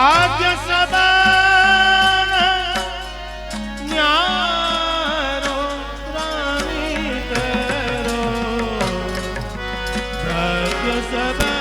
ભાગ્ય સબન ન્યારો રાણી તેરો ભાગ્ય સબન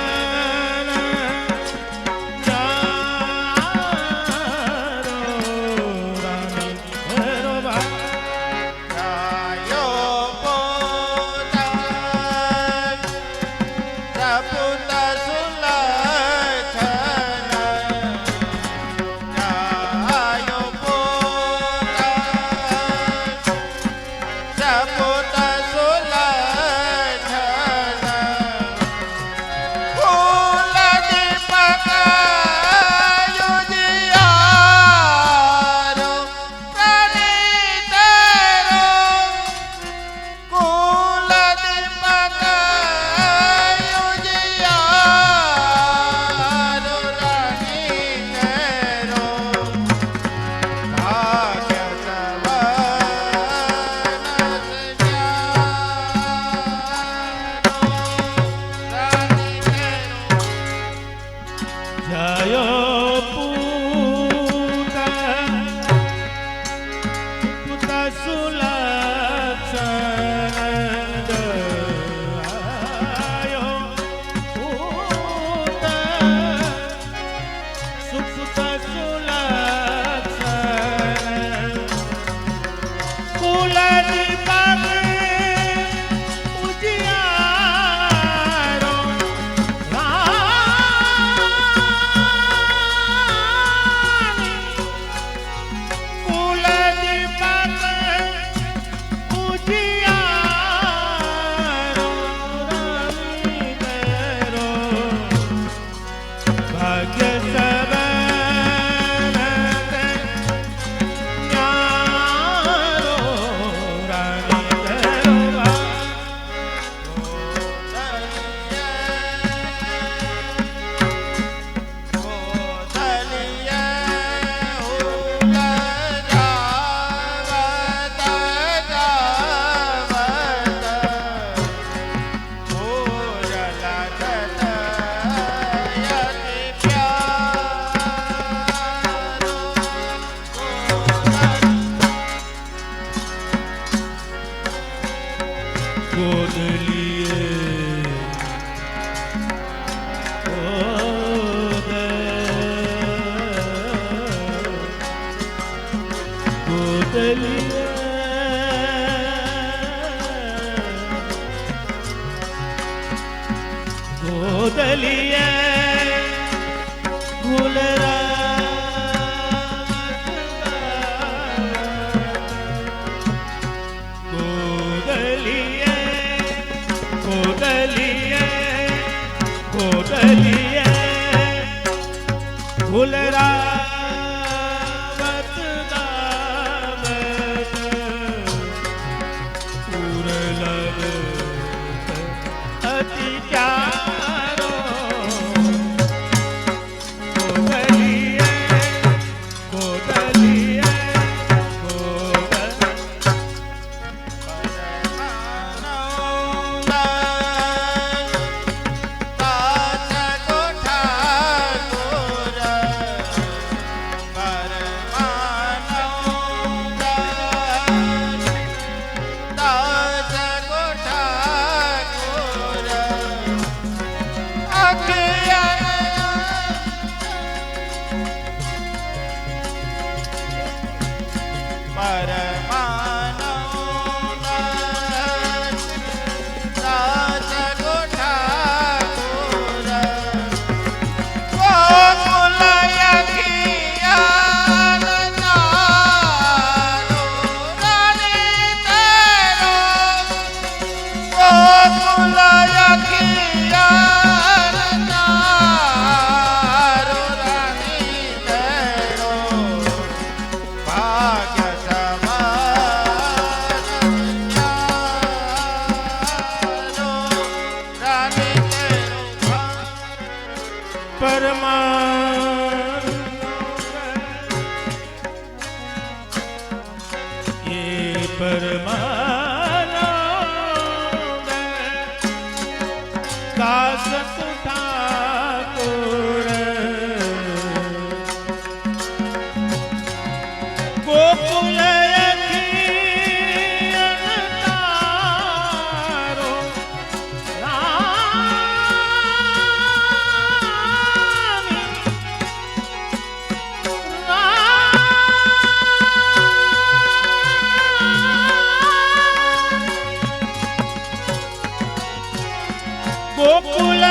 ગોકુલ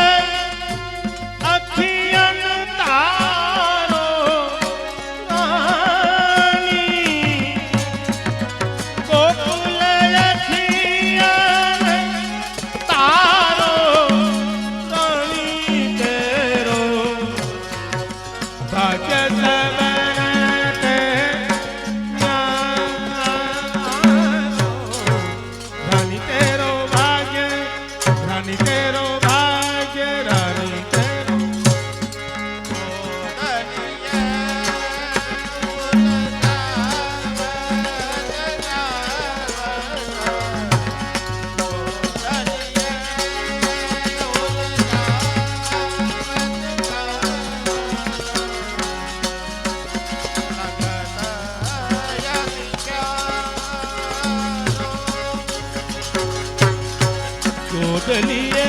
અખિયન તારો રાણી ગોકુલ અખિયન તારો રાણી તેરો ભાગ્ય ગોદલીએ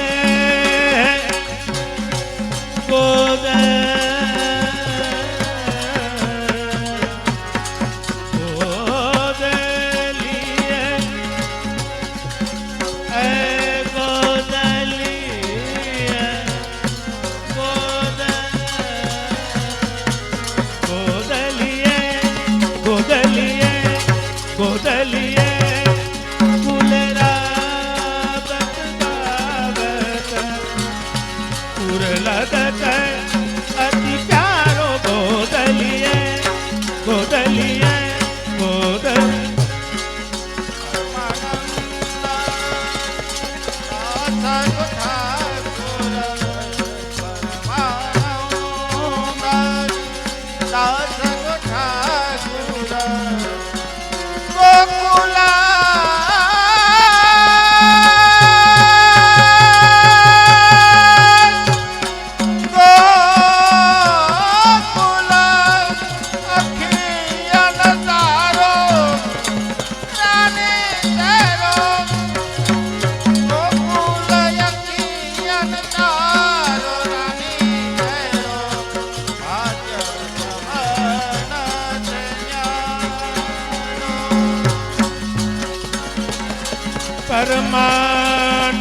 અતિ પ્યારો ગોદલીએ ગોદલીએ ગોદલીએ પરમાનંદ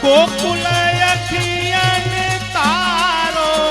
ગોકુલ અખિયન તારો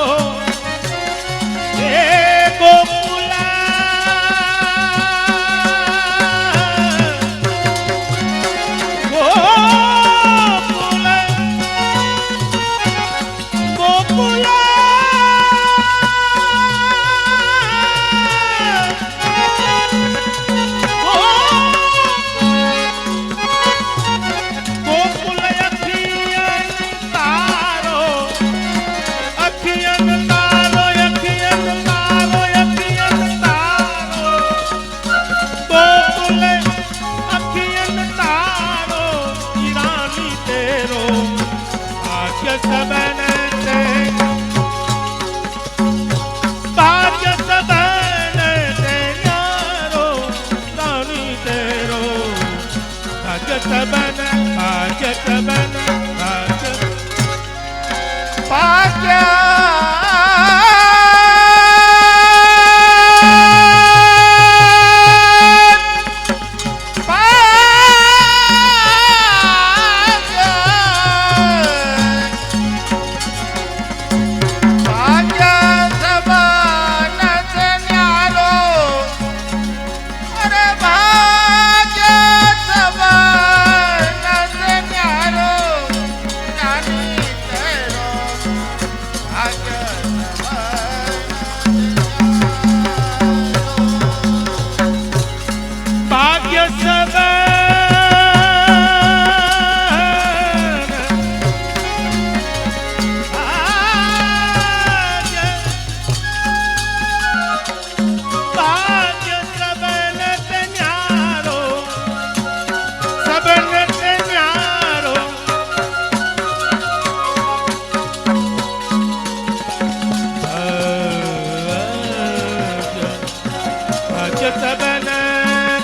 भाग्य सबन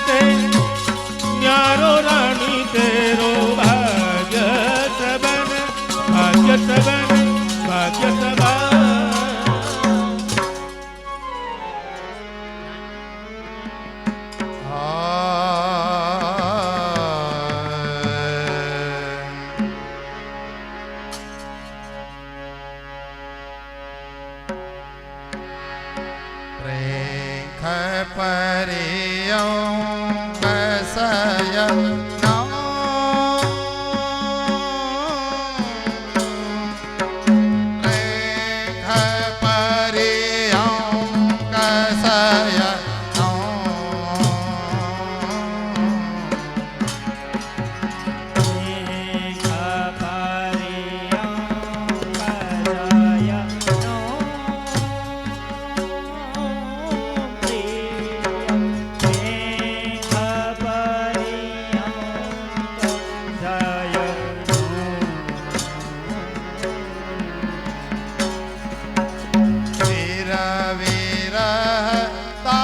ते न्यारो रानी तेरो भाग्य सबन भाग्य सबन भाग्य सबन ता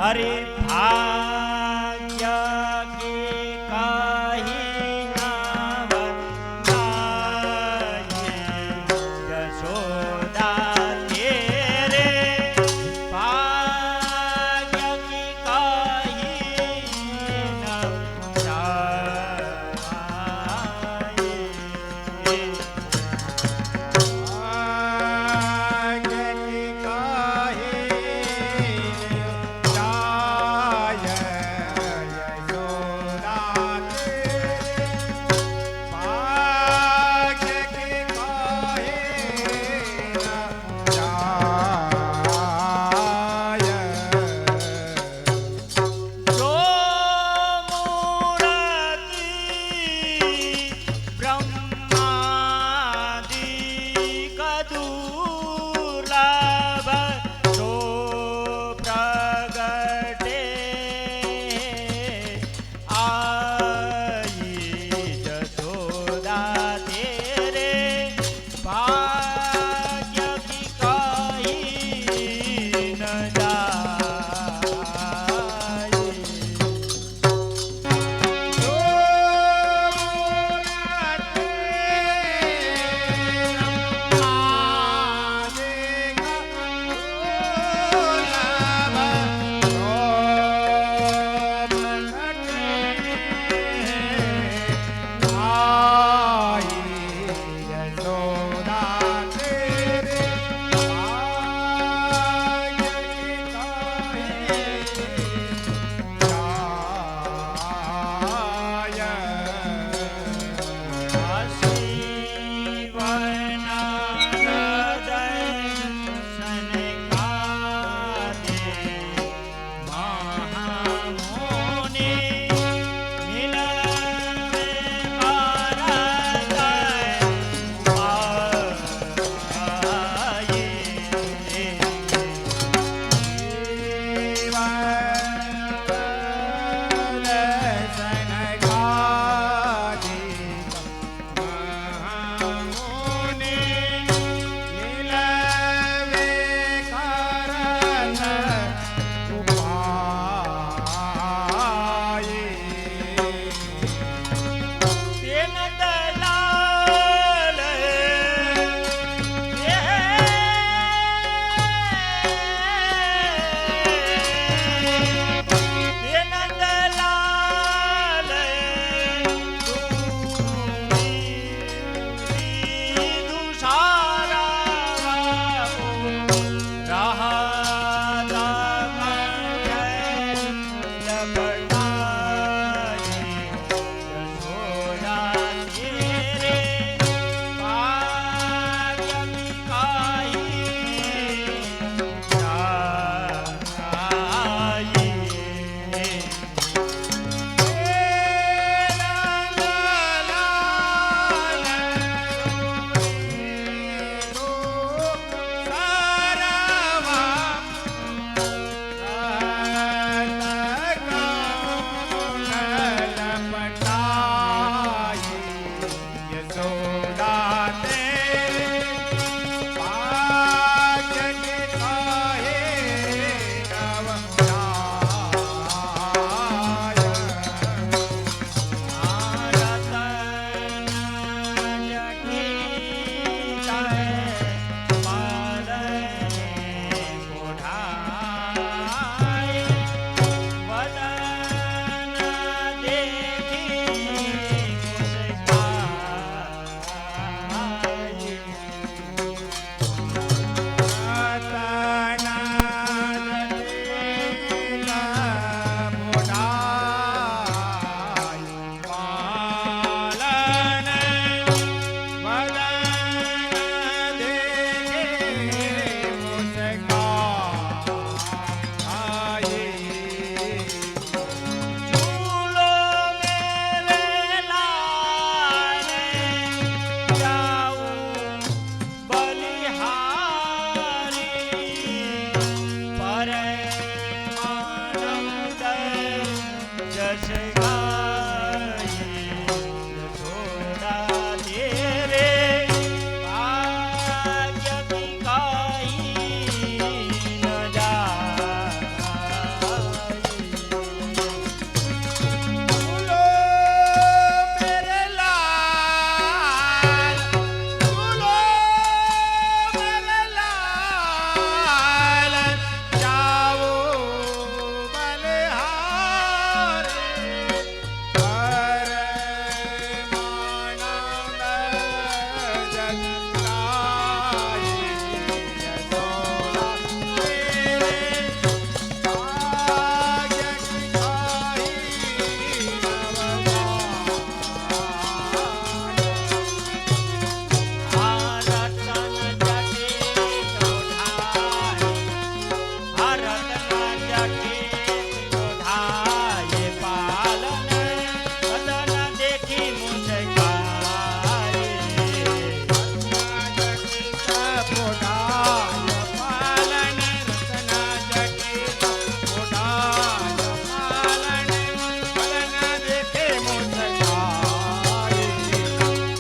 अरे भाग्य की काही नाव गाये यशोदा तेरे भाग्य की काही नाव गाये भाग्य की काही जाय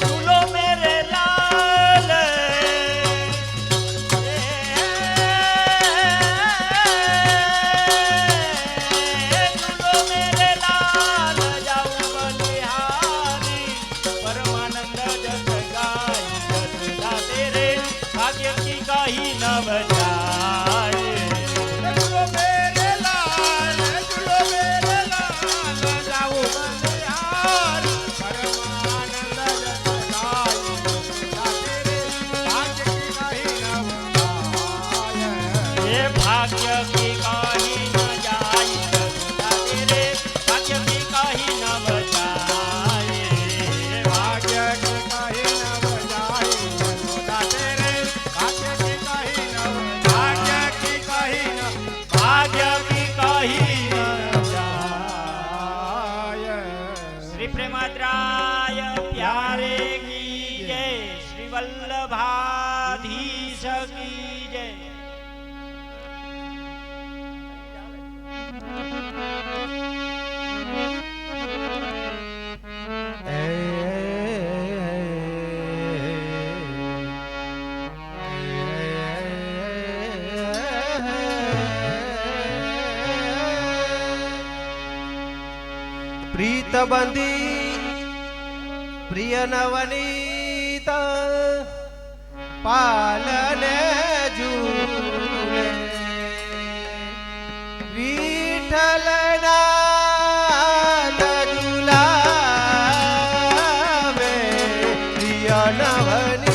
झूलो मेरे लाल झूलो मेरे लाल जाऊं बलिहारी परमानंद जस गाई जसदा तेरे भाग्य की कही न बजाए झूलो मेरे लाल जाऊं बलिहार परमानंद जस गाई जसदा तेरे भाग्य की कही न बजाए। ये भाग्य की कही न जाई जसदा तेरे भाग्य की कही न बजाए भाग्य की कही न बजाई जसोदा तेरे भाग्य की कही न भाग्य की कही न भाग्य की कही न जाय। श्री प्रेमाद्राय प्यारे की जय श्री वल्लभाधीश की जय प्रीत बंदी प्रिय नवनीत पालने झूले विठ्ठलनाथ झुलावे प्रिय नवनीत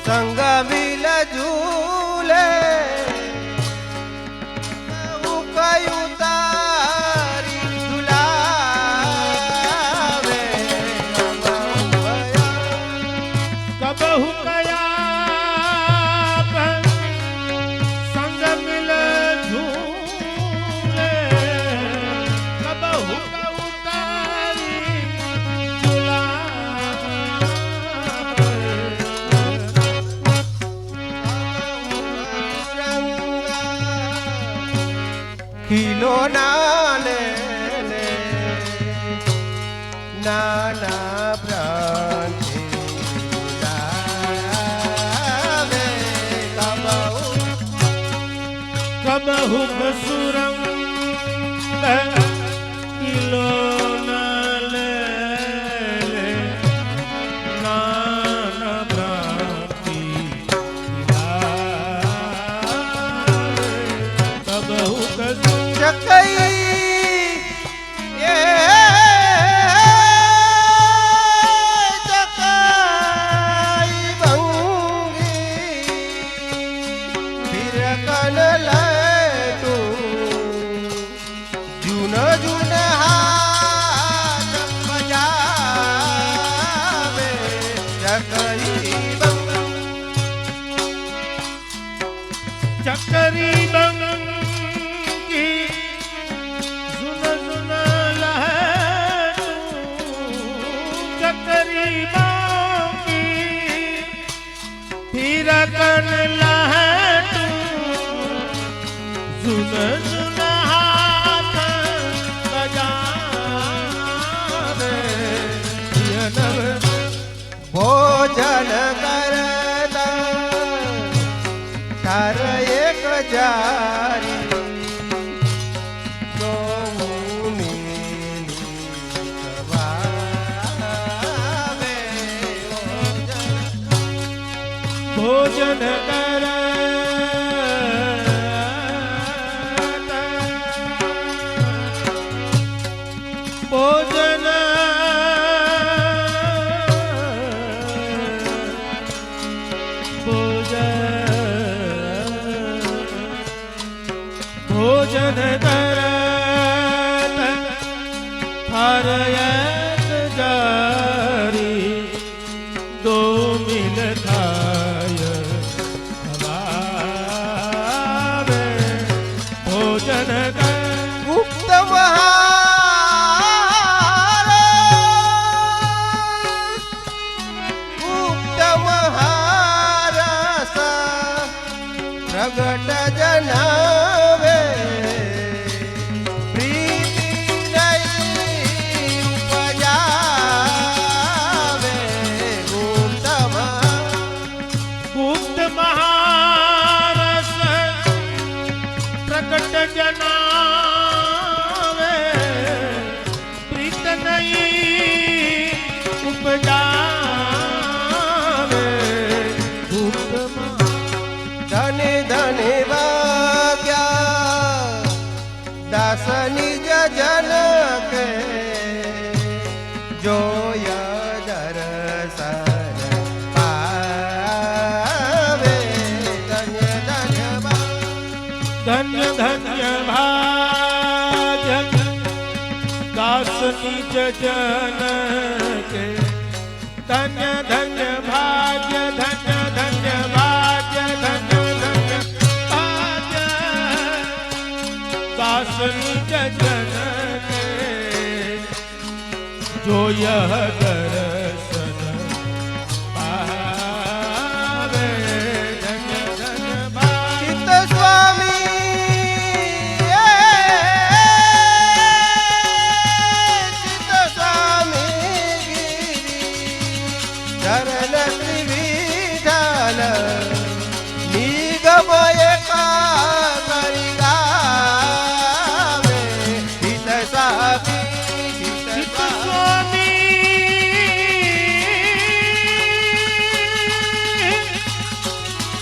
संग मिल झूले कयू तारी झुलावे कबहु कया संग मिल झूले कबहु कऊ तारी खिलो नाने नाना प्रांति झुलावे कबहु बसुरम किलो नाले नाना भ्रांति कबहु जकई ये जकई भंगी फिर कन लटू जुन जुन हाथ बजावे जकई चकरी बंगी सुन सुन लहटू चकरी बंगी फिर कन लहटू सुन सुन हाथ बजावे ये नव भोजन करता तार एक जारी सोमुनी सवावे भोजन कर भोजन भोजन भोजन करत हर एक जारी दो मिल खाय भावे भोजन कर गुप्त महारस प्रगट जनावे ગુપ્ત મહારસ પ્રગટ જનાવે પ્રીત નહીં ઉપજાવે गुप्त धने धने वाग्या दास निज जन के जोया दर्शन पावे धन्य धन्य ધન્ય ધન્ય ભાગ્ય દાસ નિજ જન કે ધન્ય ધન્ય ભાગ્ય ધન્ય ધન્ય ભાગ્ય ધન્ય ધન્ય ભાગ્ય દાસ નિજ જન કે જો યહ દર્શન પાવે ધન્ય ધન્ય ભાગ્ય चित्त स्वामी चित्त स्वामी चरण श्री विठ्ठल निगम एकाकरी गावे चित्त स्वामी चित्त स्वामी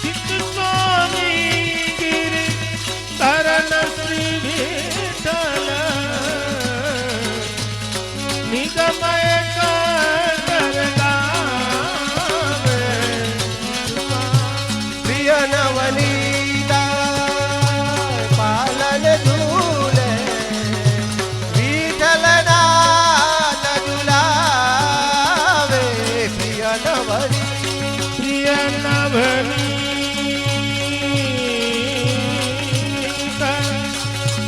ચિત્ત સ્વામી ગિરિ તરણ શ્રી વિઠ્ઠલ નિગમય કર ગાવે प्रिय नवनीता पालन झूले विठ्ठल नाथ झुलावे प्रिय नवनीता પ્રિય નવનીતા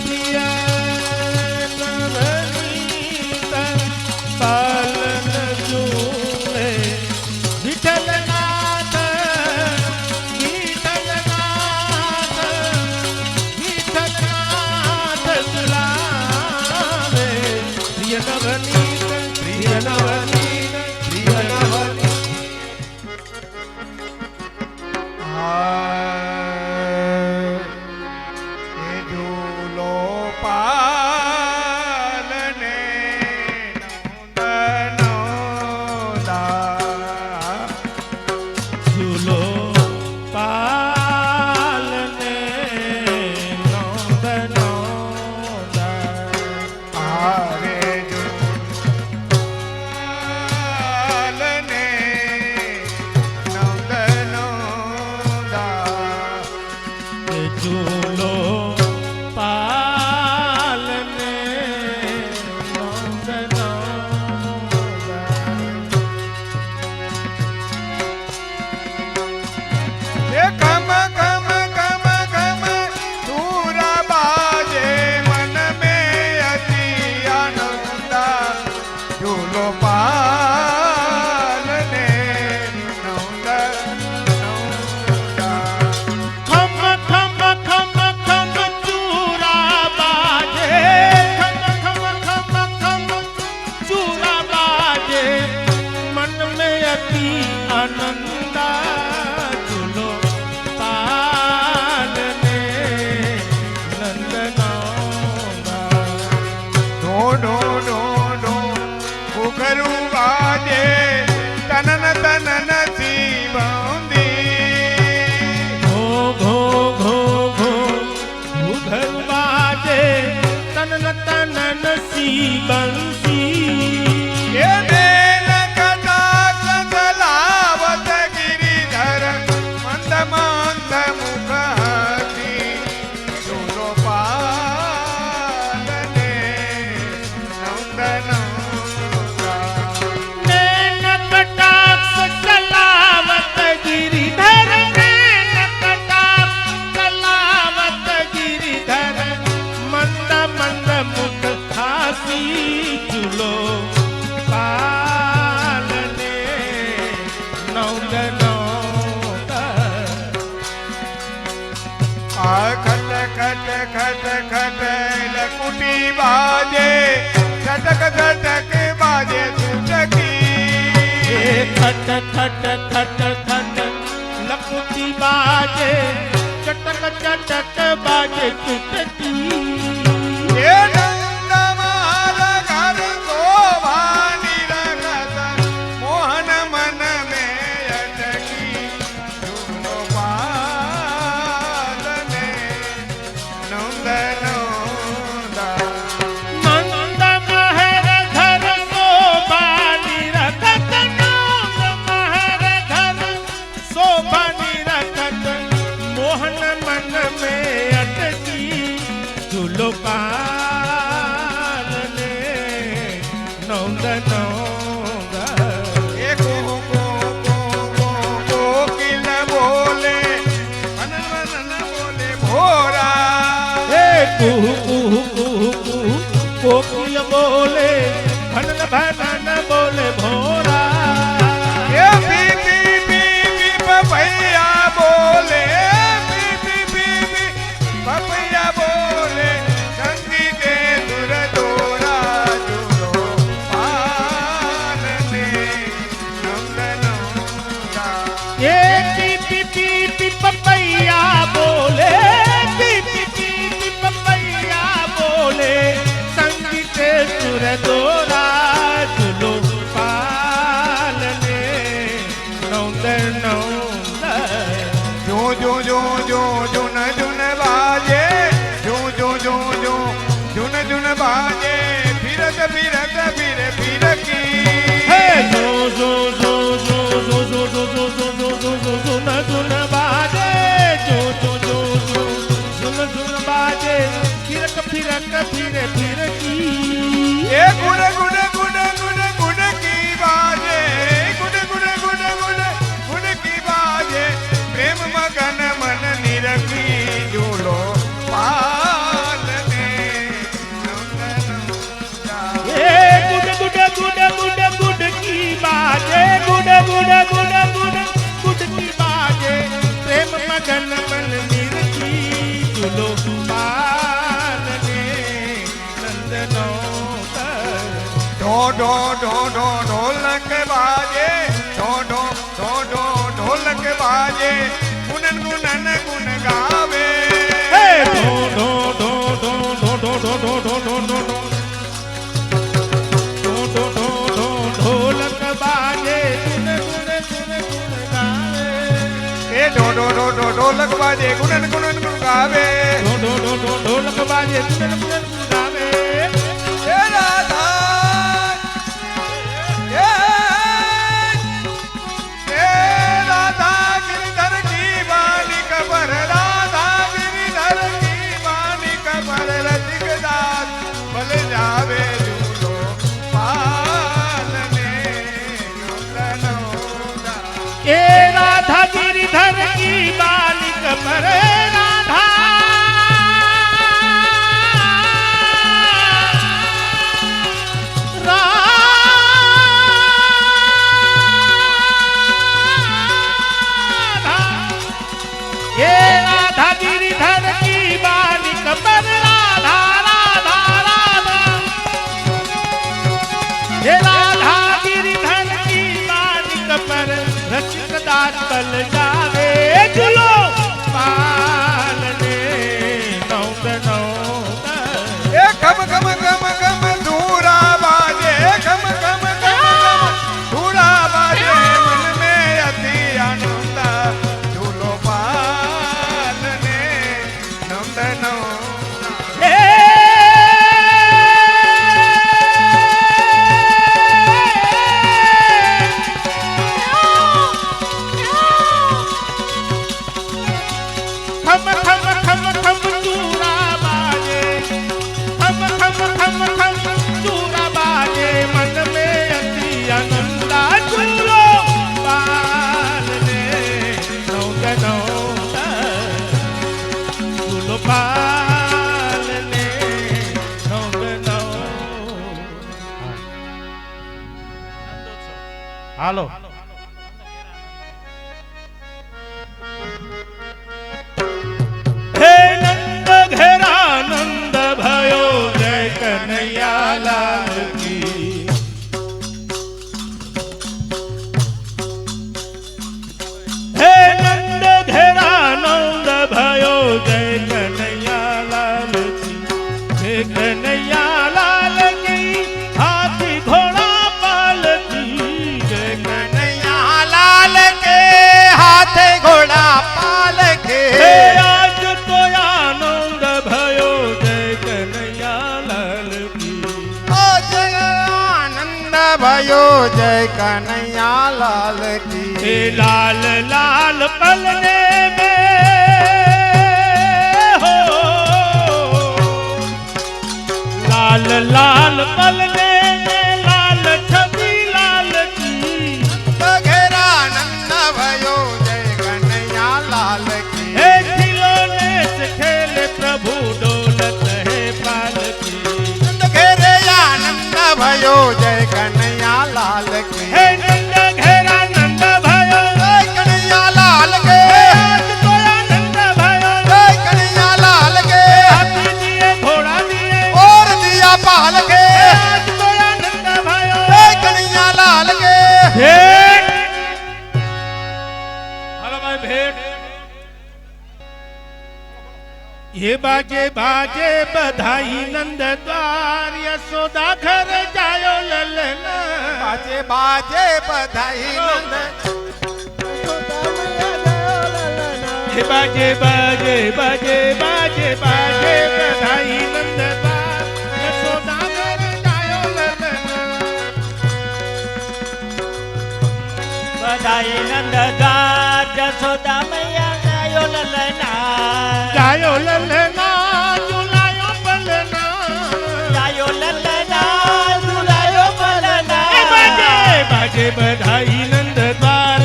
પ્રિય નવનીતા પાલન જુએ વિઠ્ઠલનાથ વિઠ્ઠલનાથ વિઠ્ઠલનાથ ઝુલાવે પ્રિય નવનીત પ્રિય નવનીત प्रिय नवनीता એ ઝૂલો પાલને નંદનો દા ઝૂલો પાલને નોંદનો આવે ઝૂલને નંદનો દા ઝૂલો પાલને નોંદનો એ કમ કમ કમ કમ ધૂરા બાજે મન મે અતિ આનંદા ઝૂલો પાલને નંદા ખમ ખમ ખમ ખમ ચૂરા બાજે ખમ ખમ ખમ ખમ ચૂરા બાજે મન મે અતિ આનંદા ઝૂલો પાલને નંદનો ઢો ઢો ઢો ઢો ઘુઘરું બાજે તનન તનન સી બાંધી ઘો ઘો ઘો ઘો ઘુઘર બાજે તનન તનન સી બંસી એ બેલ કદા કંદલાવત ગિરિધર મંદ મંદ મુખ હતી ઝૂલો પાલને નંદન खट खट लकुटी बाजे खटक खटक बाजे छुटकी खट खट खट खट लकुटी बाजे चटक चटक बाजे चुटकी ये नंद महाल घर शोभानी रंगत मोहन मन में अटकी झूलो पालने नंद नंदा नंद महर घर शोभानी रखत नंद महर घर शोभानी रखत मोहन मन में अटकी झूलो पालने नंद नंदा कोकिल बोले मन मन बोले भोरा कुहू कुहू कुहू कुहू कोकिल बोले भनन भनन बोले भोरा ये बीबी बीबी पपैया बोले बीबी बीबी पपैया बोले संगी के दुर दोरा जुलो पालने नंद नंदा ये पीपी पीपी पपैया बोले पीपी पीपी पपैया बोले संगीत सुर दोरा झूलो पालने नौंद नौंद जो जो जो जो जुन जुन बाजे जो जो जो जो जुन जुन बाजे फिरत फिरत फिर फिरकी हे जो जो जो जो जो जो जो जो जो जो जो जो सुन सुन बाजे जो जो जो जो सुन सुन बाजे फिरक फिरक फिर फिरकी ये good good good good good की बाजे good good good good good की बाजे प्रेम मगन मन निरखी झूलो पालने a good good good good good की बाजे good good good good good की बाजे प्रेम मगन मन निरखी झूलो पालने नंद नौकर ढो ढो ढो ढो ढोलक बाजे ढो ढो ढो ढो ढोलक बाजे गुनन गुनन गुन गावे हे धो धो धो धो धो धो धो धो धो धो धो धो धो धो धो ढोलक बाजे गुन गुन गुन गुन गावे ए ढो ढो ढो ढो ढोलक बाजे गुनन गुनन गुन गावे धो धो धो धो ढोलक बाजे गुन गुन गुन गावे ए राधा ए राधा गिरधर की वाणी कबर राधा गिरधर की वाणी कबर रसिक दास बल जावे झूलो पालने नंदनोदा ए राधा गिरिधर की बालिक पर राधा राधा ए राधा गिरिधर की बालिक पर राधा राधा राधा हे राधा गिरिधर की बालिक पर रसिक दास बल जावे झूलो पालने नौद नौद ए खम खम खम खम धूरा बाजे खम खम खम खम धूरा बाजे मन में अति आनंद झूलो पालने नंदनोदा हे खम खम खम खम चूरा बाजे खम खम खम खम चूरा बाजे मन में अति आनंदा झूलो पालने नौद नौद झूलो पालने नौद नौद હાલો હે નંદ ઘેરા भयो जय कन्हैया लाल की हे लाल लाल पलने में हो लाल लाल पलने में लाल छवि लाल की घेरा नंद भयो जय कन्हैया लाल की हे खिलौने से खेले प्रभु डोलत है पाल की घेरे आनंद भयो जय कन्हैया लाल की हे नंद घेरा नंद भयो जय कन्हैया लाल के आज तो आनंद भयो जय कन्हैया लाल के हाथी दिए घोड़ा दिए और दिया पाल के आज तो आनंद भयो जय कन्हैया लाल के भेंट हेलो भाई भेंट ये बाजे बाजे बधाई नंद द्वार यशोदा घर जायो ललना बाजे बाजे बधाई नंद ये बाजे बाजे बाजे बाजे बाजे बधाई नंद द्वार यशोदा घर जायो ललना बधाई नंद द्वार जसोदा मैया गायो ललना जायो ललना झुलायो पलना गायो ललना झुलायो पलना बाजे बाजे बधाई नंद द्वार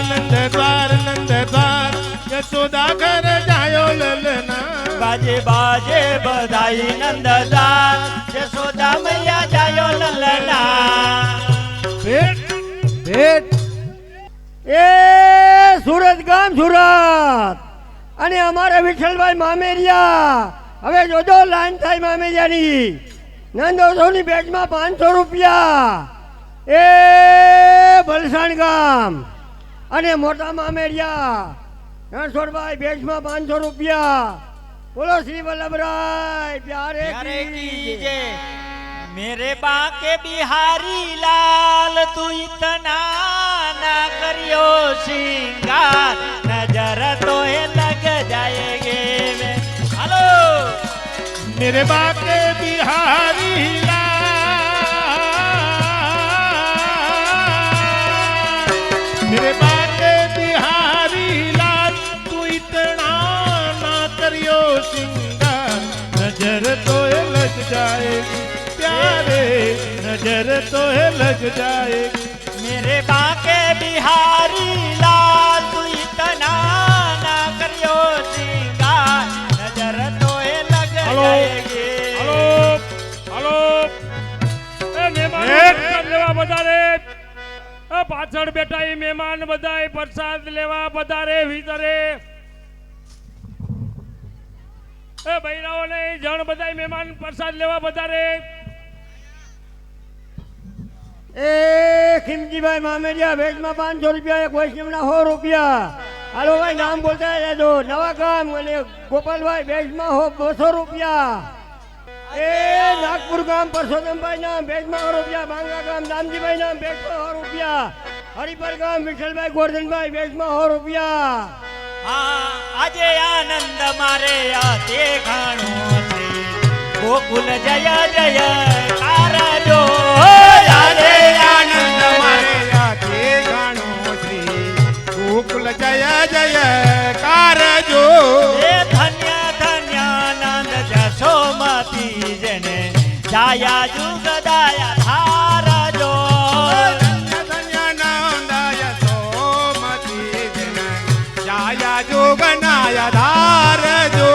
यशोदा घर जायो ललना बाजे बाजे बधाई नंद द्वार जसोदा मैया जायो ललना भेंट ભેટ એ સુરત ગામ સુરત અને અમારા વિઠ્ઠલભાઈ મામેરિયા હવે જોજો લાઈન થાય મામેરિયાની નંદોસોની ભેટમાં 500 રૂપિયા એ ભલસાણ ગામ અને મોટા મામેરિયા રણછોડભાઈ ભેટમાં 500 રૂપિયા બોલો શ્રી વલ્લભરાય પ્યારે प्यारे की कीजे मेरे बाके बिहारी लाल तू इतना ना करियो सिंगार नजर तो है लग जाएगे में हेलो मेरे बाके बिहारी लाल मेरे बाके बिहारी लाल तू इतना ना करियो सिंगार नजर तो है लग जाएगी प्यारे नजर तो है लग जाएगी मेरे बाके बिहारी लाल तू इतना ना करियो सिंगार नजर तो है लग हेलो जाएगी हेलो हेलो ए મહેમાન પ્રસાદ લેવા વધારે એ પાછળ બેઠા એ મહેમાન બધાય પ્રસાદ લેવા વધારે વિતરે એ બૈરાઓને જણ બધાય મહેમાન પ્રસાદ લેવા વધારે એ ખીમજીભાઈ મામેરિયા ભેટમાં 500 રૂપિયા એક વૈષ્ણવના 100 રૂપિયા હાલો ભાઈ નામ બોલતા જજો નવા ગામ અને ગોપાલભાઈ ભેટમાં 200 રૂપિયા એ નાગપુર ગામ પરસોત્તમભાઈ નામ ભેટમાં 100 રૂપિયા બાંગા ગામ દામજીભાઈ નામ ભેટમાં 100 રૂપિયા હરિપર ગામ વિઠ્ઠલભાઈ ગોરધનભાઈ ભેટમાં 100 રૂપિયા हाँ अजय आनंद मारे आते खाणो से गोकुल जय जय कारजो अजय आनंद मारे राधे गाणो श्री गोकुल जय जय कारजो हे धन्य धन्यानंद जसोमती जने जाया जुगदाया धारजो धन्यानंदाय सोमती जन जाया जोगनाय धारजो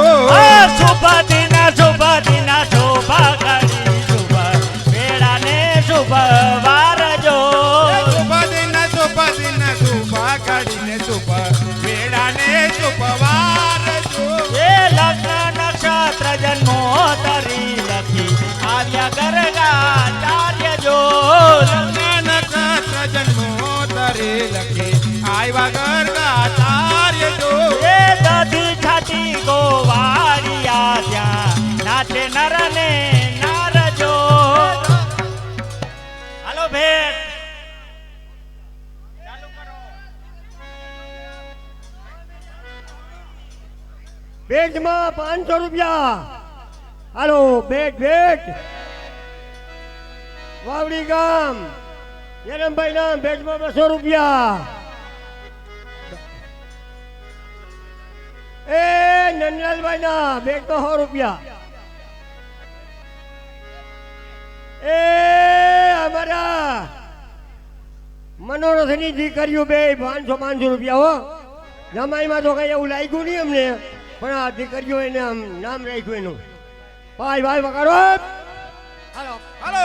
शुभ दिन शुभ घड़ी शुभ बेड़ा ने शुभ वारजो शुभ दिन शुभ घड़ी ने शुभ बेड़ा ने शुभ वार जो ये लग्न नक्षत्र जन्मो तरी लखी आर्य गर्गा कार्य जो नक्षत्र जन्मोत्तरे लखे आयवा गर्गाचार्य जो ये दधी छाती गोवारिया त्या नाचे नर ने नार जो हेलो भेट चालू करो ભેટમાં 500 રૂપિયા હાલો ભેટ વાવડી ગામ જયરામભાઈ નામ ભેટમાં 200 રૂપિયા. એ નંદલાલભાઈ ના ભેટમાં 100 રૂપિયા. એ અમારા મનોરથની દીકરીઓ બે 500 રૂપિયા હો. જમાઈમાં તો કઈ એવું લાગ્યું નહીં અમને, પણ આ દીકરીઓ એને આમ નામ રાખ્યું એનું. ભાઈ ભાઈ વગાડો. હાલો હાલો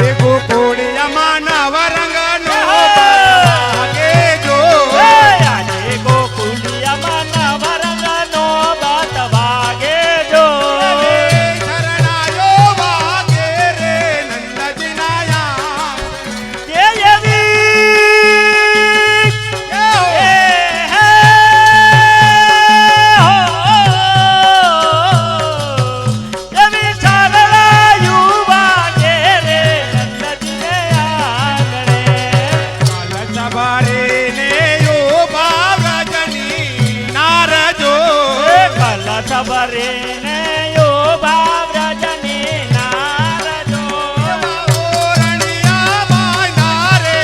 એ ગોકુળિયામાં નવરંગનો ભાગે જો આજે ગોકુળિયામાં નવરંગનો બાત વાગે જો. શરણાયો વાગે રે નંદજીના યામ. કે એવી એ હો. એવી સરળાયું વાગે રે નંદજીને આંગણે. કાલ સવારે ને યો બાવરજની નારજો કલશ ભરે ને યો બાવરજની નારજો. ઓરણિયામાં નારે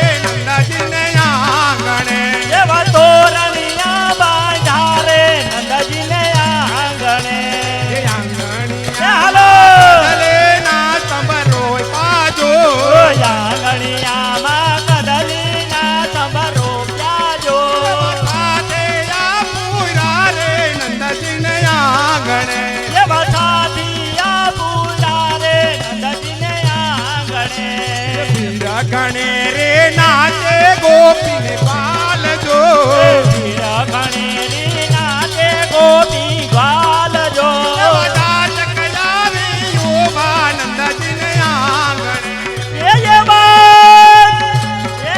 નંદજીને આંગણે. એવા તોરણિયા બાંધા રે નંદજીને આંગણે. એ આંગણિયા ચાલો ભલે ના તંબરોય પાજો. આંગણિયામાં કદલીના સંભરો પ્યાજો. સાથે આ પૂરા રે નંદજીને આંગણે. એવા સાથિયા પૂજા રે નંદજીને આંગણે. વીરા ગણે રે નાચે ગોપીને પાલજો. વીરા ગણેરી નાચે ગોપી ગ્વાલજો. એવા ચકલાવી યોબા નંદજીને આંગણે. એ એવા એ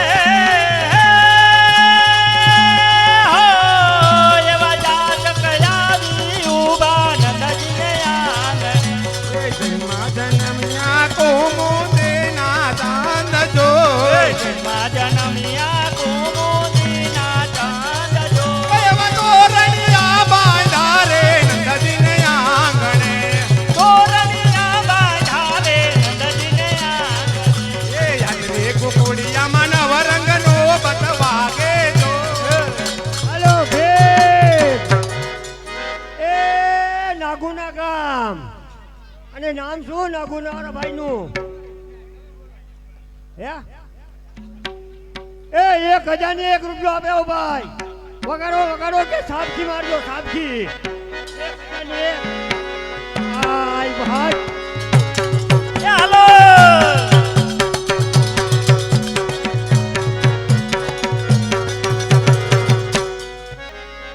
હો એવા જાત કયાવી ઉભા નંદજીને આંગણે. એ જન્મા જન્મ્યા કોમોદે ના દાંદજો. જન્મા જન્મ્યા કુમુદીના ચાંદજો. એવા તોરણિયા બાંધા રે નંદજીને આંગણે. તોરણિયા બાંધા રે નંદજીને આંગણે. એ યાદ રે ગોકુળિયામાં નવરંગનો બત વાગે જો. હાલો ભેટ. એ નાગુના ગામ. અને નામ શું નાગુના વાળા ભાઈનું? હે એ 1001 રૂપિયો આપે હો ભાઈ. વગાડો વગાડો કે સાપથી મારજો સાપથી. 1001. આય ભાઈ. એ હાલો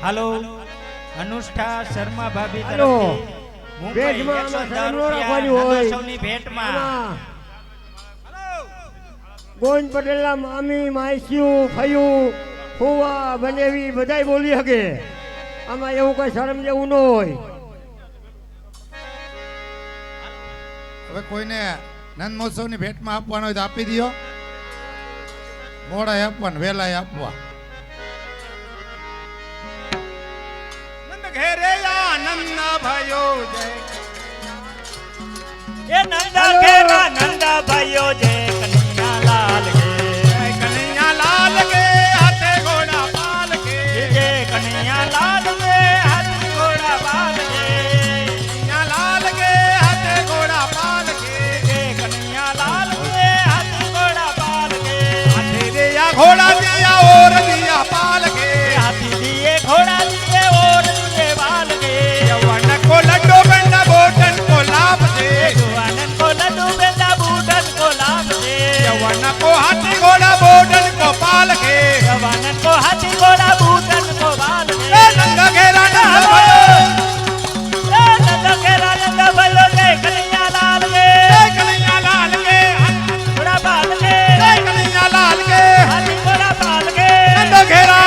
હાલો અનુષ્ઠા શર્મા ભાભી હાલો. તરફથી મુંબઈ ભેટમાં 110 આમાં રૂપિયા રાખવાની હોય. નંદોત્સવની ભેટમાં. આમાં ગોવિંદ પટેલના મામી માયસ્યું ફયું ફુવા બનેવી બધાય બોલી શકે. આમાં એવું કઈ શરમ જેવું ન હોય. હવે કોઈને નંદ મહોત્સવની ભેટમાં આપવાનો હોય તો આપી દો. મોડા આપવાનું, વહેલા આપવા. નંદ ઘેરે આનંદ ભયો જય. એ નંદા ઘેરા નંદા ભાઈઓ જય કનૈયા લાલ કે. જય કનૈયા લાલ કે હાથે ઘોડા પાલ કે. જય કનૈયા લાલ કે હાથી ઘોડા બાલ કે. કનૈયા લાલ કે હાથે ઘોડા પાલ કે. જય કનૈયા લાલ કે હાથી ઘોડા બાલ કે. હાથે દિયા ઘોડા દિયા ઓર દિયા પાલ કે. હાથી દિए घोड़ा दिए और दिए बाल के. यवन को लड्डू बंडा बोटन को लाभ दे. जवानन को लड्डू बेटा बूटन को लाभ दे. यवन को हाथी घोड़ा बोटन को पाल के. जवानन को हाथी घोड़ा बूटन को बाल ए के. नंद घेरा नंद भयो. ए नंद घेरा नंद भयो जय कन्हैया लाल के. जय कन्हैया लाल के. घोड़ा बाल के. जय कन्हैया लाल के. हाथी घोड़ा बाल के. नंद घेरा.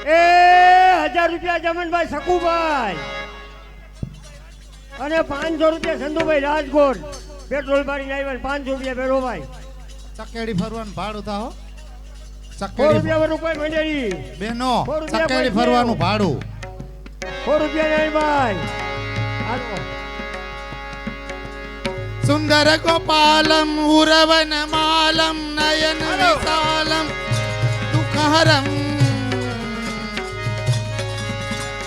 એ 1000 રૂપિયા જમનભાઈ શકુભાઈ અને 500 રૂપિયા સંધુભાઈ રાજકોટ પેટ્રોલ બારી આવ્યા 500 રૂપિયા ભેરોભાઈ. ચકેડી ફરવાનું ભાડું થાઓ 100 રૂપિયા વાળું કોઈ મંડળી બેનો 100 રૂપિયા ચકેડી કોઈ ફરવાનું ભાડું 100 રૂપિયા નહીં ભાઈ હાલો સુંદર ગોપાલમ ઉરવન માલમ નયન વિશાલમ દુઃખહરમ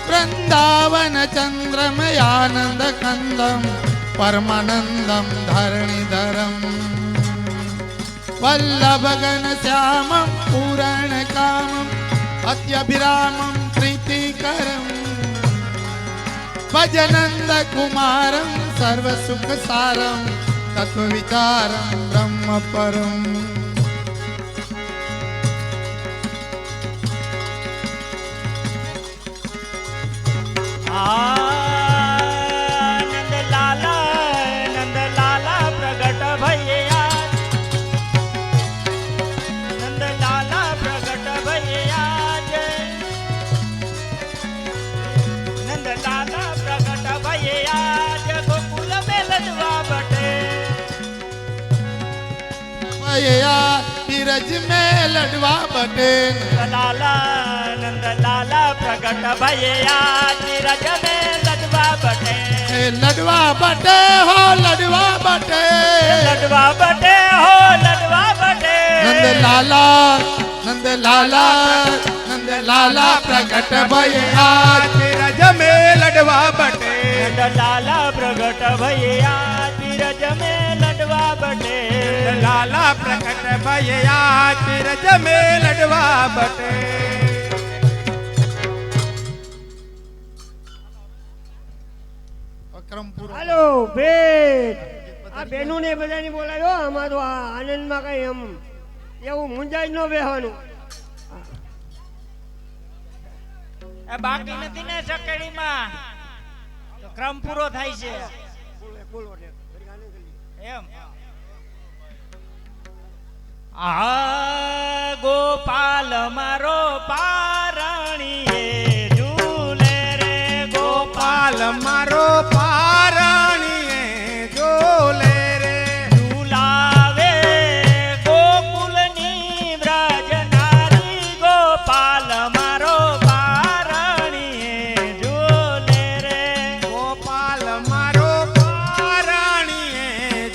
વૃંદાવન ચંદ્રમયાનંદ કંદમ પરમાનંદમ ધરણીધરમ વલ્લભગન શ્યામમ પૂરણ કામમ અત્યભિરામમ પ્રીતિકરમ ભજનંદ કુમારમ સર્વ સુખ સારમ તત્વ વિચારમ બ્રહ્મ પરમ નંદ લાલા પ્રગટ ભૈયા નંદ લાલા પ્રગટ ભૈયા જય નંદ લાલા પ્રગટ ભૈયા જય ગોકુલ में लडवा बटे ભૈયા તીરજ में લડવા બટે नंद लाला प्रगट भैया नीरज में लडवा बटे લડવા બટે હો લડવા બટે लडवा बटे हो लडवा बटे નંદ લાલા પ્રગટ ભૈયા રજ મે લડવા બટે नंद लाला प्रगट भैया नीरज में लडवा बटे લાલા પ્રગટ ભૈયા રજ મે લડવા બટે ક્રમ પૂરો હાલો ભેટ આ બેનું ને બધાની બોલાયો આમાં તો આ આનંદમાં કઈ એમ એવું મુંજાઈ ન બેહવાનું બાકી નથી ને ચકેડીમાં ક્રમ પૂરો થાય છે એમ આ ગોપાલ મારો પારણીએ ઝૂલે રે ગોપાલ પાલ મારો પારણીએ જોલે રે ઝૂલાવે ગોકુલની વ્રજ નારી ગોપાલ મારો પારણીએ ઝૂલે રે ગોપાલ મારો પારણીએ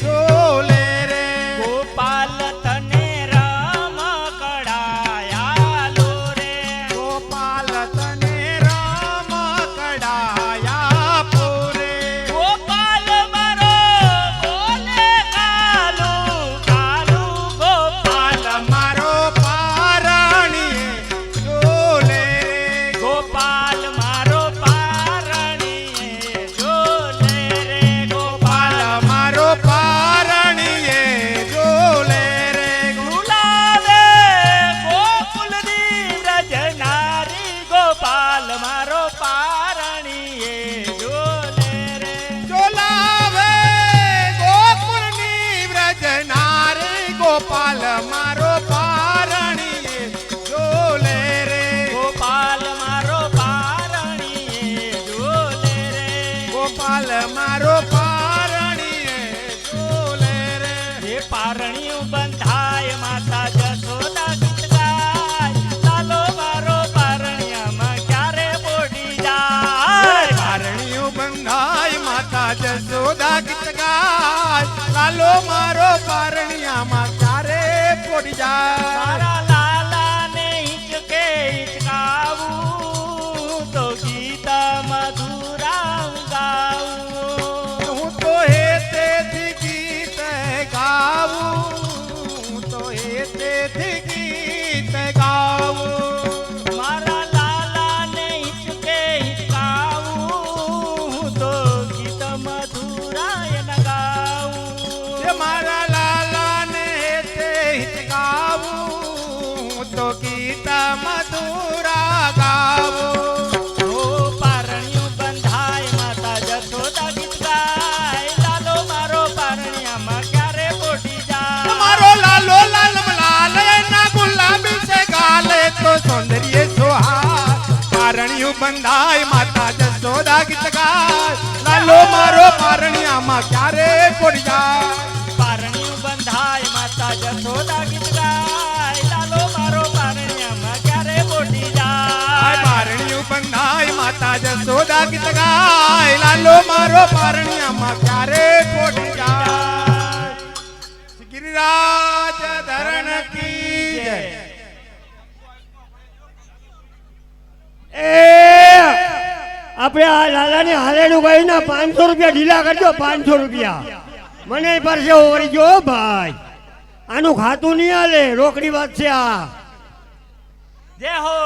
જોલે રે ગોપાલ તને રામ કડાયાલો રે ગોપાલ તને રામ કડાયા પૂરે ગોપાલ મારો બોલે કાલુ કાલુ ગોપાલ મારો પારણીએ જોલે રે ગોપાલ મારો પારણીએ ઝૂલે રે ગોપાલ ગોપાલ મારો પારણીએ જોલે રે ઝૂલાવે ગોકુલની વ્રજ નારી ગોપાલ મારો પારણીએ ઝૂલે રે જોલાવે ગોકુળની વ્રજ નારી ગોપાલ મારો પારણીએ જોલે રે ગોપાલ મારો પારણીએ ઝૂલે રે ગોપાલ મારો પારણીએ જોલે રે એ પારણિયું બંધાય માતા જશોદા ગીત ગાય ચાલો મારો પારણિયામાં ક્યારે બોડી જાય પારણીયું બંધાય માતા જશોદા ગીત ગાય લાલો મારો પારણિયામાં ક્યારે પોડી જાય મારા લાલાને હિંચકે હિંચકાવું તો ગીત મધુરા ગાવું હું તો હેતેથી ગીત ગાવું હું તો હેતેથી ગીત ગાવું મારા લાલાને હિંચકે હિંચકાવું તો ગીત મધુરાયન ગાવું જે મારા લાલાને હેતે હિત ગાવું તો ગીત મધુરા ગાવું ઓ પારણિયું બંધાય માતા જશોદા ગીત ગાય લાલો મારો પારણિયામાં ક્યારે બોડી જાય મારો લાલો લાલમ લાલ એના ગુલાબી છે ગાલે તો સૌંદર્ય સોહાર પારણિયું બંધાય માતા જશોદા ગીત ગાય લાલો મારો પારણિયામાં ક્યારે પોડી જાય પારણિયું બંધાય માતા જશોદા ગીત ગાય લાલો મારો પારણિયામાં ક્યારે મોટી આય જાય બારણિયું બંધાય માતા જશોદા ગીત ગાય લાલો મારો પારણિયામાં ક્યારે ખોટી જાય ગિરિરાજ ધરણ કી જય એ આપણે આ લાલાને હાલેનું કહ્યું ને 500 રૂપિયા ઢીલા કરજો 500 રૂપિયા મને પરસે ઓરી જો ભાઈ આનું ખાતું નહીં હાલે રોકડી વાત છે આ જય હો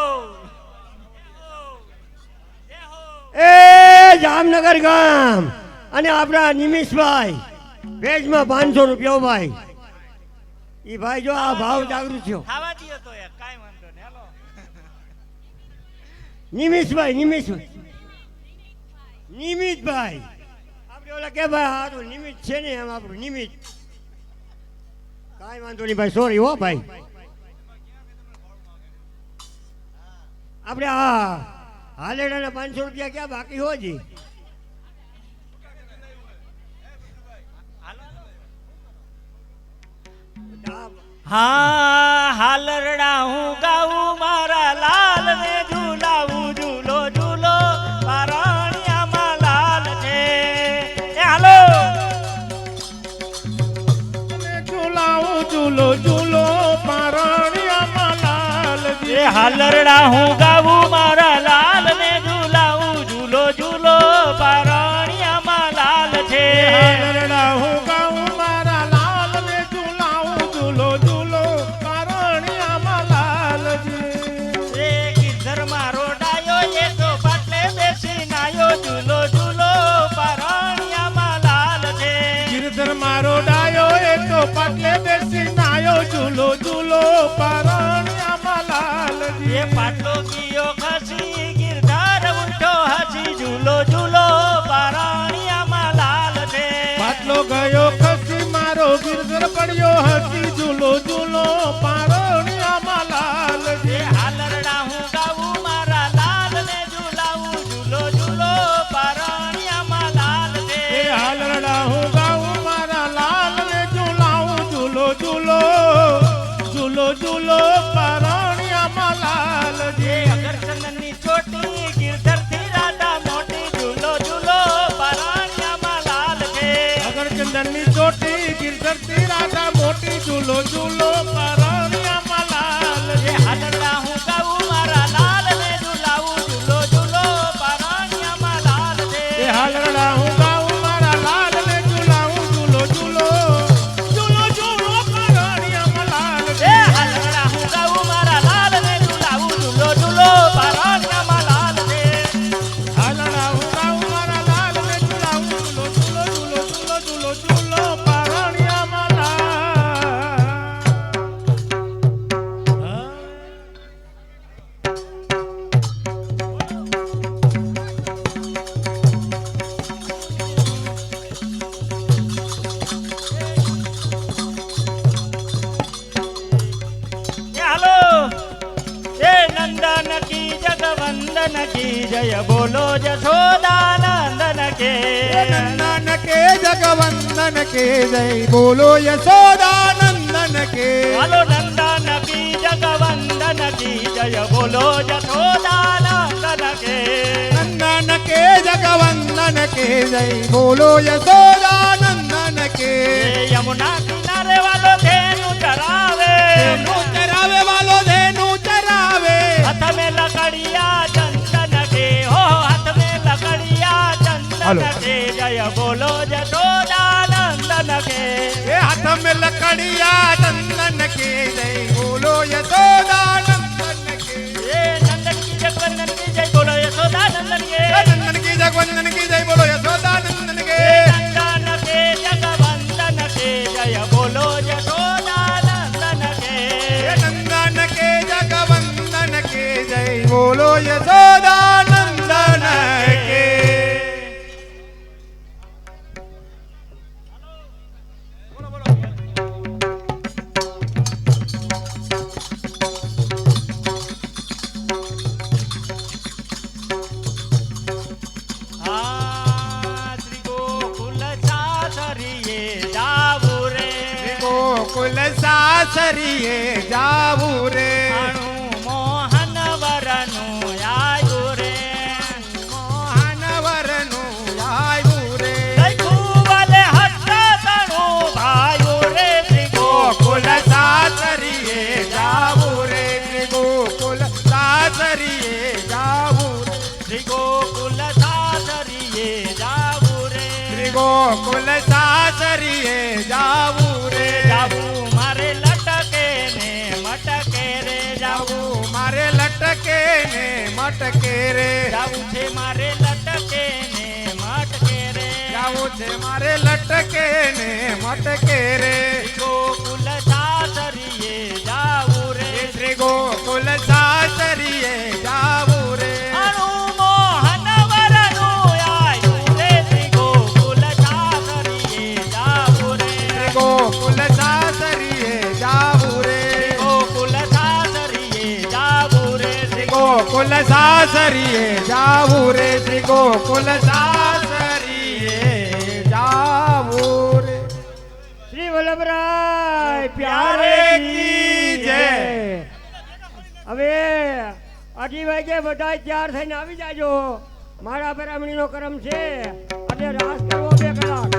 એ જામનગર ગામ અને આપણા નિમિષભાઈ વેજમાં 500 રૂપિયા ભાઈ ઈ ભાઈ જો આ ભાવ જાગૃત થયો ખાવા દયો તો યાર કાઈ વાંધો નહીં હાલો નિમિતભાઈ આપણે ઓલા કે ભાઈ હા તો નિમિત છે ને એમ આપણું નિમિત કાંઈ વાંધો નહીં ભાઈ સોરી હો ભાઈ આપણે આ હાલેડાના 500 રૂપિયા ક્યાં બાકી હો જી હા હાલરડા હું ગાઉં મારા લાલ ને ઝુલાવું ઝૂલો ઝૂલો પારણિયામાં લાલ છે એ હાલો ઝુલાવું ઝૂલો ઝૂલો પારણિયામાં લાલજી એ હાલરડા હું ગાઉં મારા લાલ ને ઝુલાવું ઝૂલો ઝૂલો પારણિયામાં લાલ છે હાલરડા હું ગાઉં મારા લાલ ને ઝુલાવું ઝૂલો ઝૂલો પારણિયામાં લાલજી એ ગીધર મારો ડાયો એ તો પાટલે બેસી નાયો ઝૂલો ઝૂલો પારણિયામાં લાલ છે ગિરધર મારો ડાયો એ તો પાટલે બેસી નાયો ઝૂલો ઝૂલો પારણિયામાં લાલજી એ પાટલો ગયો ખસી ગિરધાર ઉઠો હસી ઝૂલો ઝૂલો પારણિયામાં લાલ છે પાટલો ગયો ખસી મારો ગિરધર પડ્યો હસી ઝૂલો ઝૂલો પારણિયામાં એ લાલજી હાલરડા હું ગાઉં મારા લાલ ને ઝુલાવું ઝૂલો ઝૂલો પારણિયામાં લાલ છે એ હાલરડા હું ગાઉં મારા લાલ ને ઝુલાવું ઝૂલો ઝૂલો ઝૂલો ઝૂલો પારણિયામાં એ લાલજી અગરચંદનની ચોટી ગિરધરથી રાધા મોટી ઝૂલો ઝૂલો પારણિયામાં લાલ છે અગરચંદનની ચોટી ગિરધરથી રાધા મોટી ઝૂલો ઝૂલો પારણિયામાં એ લાલજી હાલરડા હું ગાઉં મારા લાલ ને ઝુલાવું ઝૂલો ઝૂલો પારણિયામાં લાલ છે એ હાલરડા હું ગાઉં મારા લાલ ને ઝુલાવું ઝૂલો ઝૂલો ઝૂલો ઝૂલો પારણિયામાં એ લાલજી હાલરડા હું ગાઉં મારા લાલ ને ઝુલાવું ઝૂલો ઝૂલો પારણિયામાં લાલ છે હાલરડા હું ગાઉં મારા લાલ ને ઝુલાવું ઝૂલો ઝૂલો ઝૂલો ઝૂલો ઝૂલો ઝૂલો પારણિયામાં લાલ એ હાલો એ નંદન કી જગવંદન કી જય બોલો જશોદાનંદન કે નંદન કે જગવંદન કે જય બોલો યશોદાનંદન કે હાલો નંદન કી જગવંદન કી જય બોલો જશોદાનંદન કે નંદન કે જગવંદન કે જય બોલો યશોદાનંદન કે એ યમુના કિનારે વાલો ધેનું ચરાવે ધેનું ચરાવે વાલો ધેનું ચરાવે હાથ में लकड़िया चंदन के हो हाथ में लकड़िया चंदन હાલો. के जय बोलो जशोदानंदन के એ હાથ में लकड़िया चंदन के जय बोलो યશોદાનંદન કે ये नंदन की जगवंदन की जय बोलो यशोदानंदन के નંદન કી જગવંદન કી જય બોલો યશોદાનંદન કે नंदन के जगवंदन के जय बोलो यशोदानंदन के એ નંદન કે જગવંદન કે જય બોલો યશોદાનંદન કે हाँ श्री गोकुल सासरिये जाऊ रे ગોકુલ સા સાસરીએ જાવું રે આણું મોહન વરનું આયુ રે મોહનવરનું આવ્યું રે કુવલે હટ્ટ તણું ભાયું રે શ્રી ગોકુલ સાસરીએ જાવું રે ગોકુલ સાસરીએ જાવું રે શ્રી ગોકુલ સાસરીએ જાવું રે ગોકુલ સાસરીએ જાવું રે જાવું મારે લટકે ને મટકે રે જાવું જાવું મારે લટકે ને મટકે રે જાવું છે મારે લટકે ને મટકે રે જાવું છે મારે લટકે ને મટકે રે ગોકુલ સાસરીએ જાવું રે શ્રી ગોકુલ સાસરીએ જાવું રે અણુ મોહન વરનું આયુ રે શ્રી ગોકુલ સાસરીએ જાવું રે ગોકુલ સાસરીએ જાવું રે ગોકુલ સાસરીએ જાવું રે ગોકુલ સાસરીએ જાવું રે શ્રી ગોકુલ સાસરીએ જાવું રે શ્રી વલ્લભરાય પ્યારે કી જય. હવે 8 વાગે બધા તૈયાર થઈને આવી જાજો. મારા બ્રાહ્મણીનો કરમ છે એટલે રાસ કરવો 2 કલાક.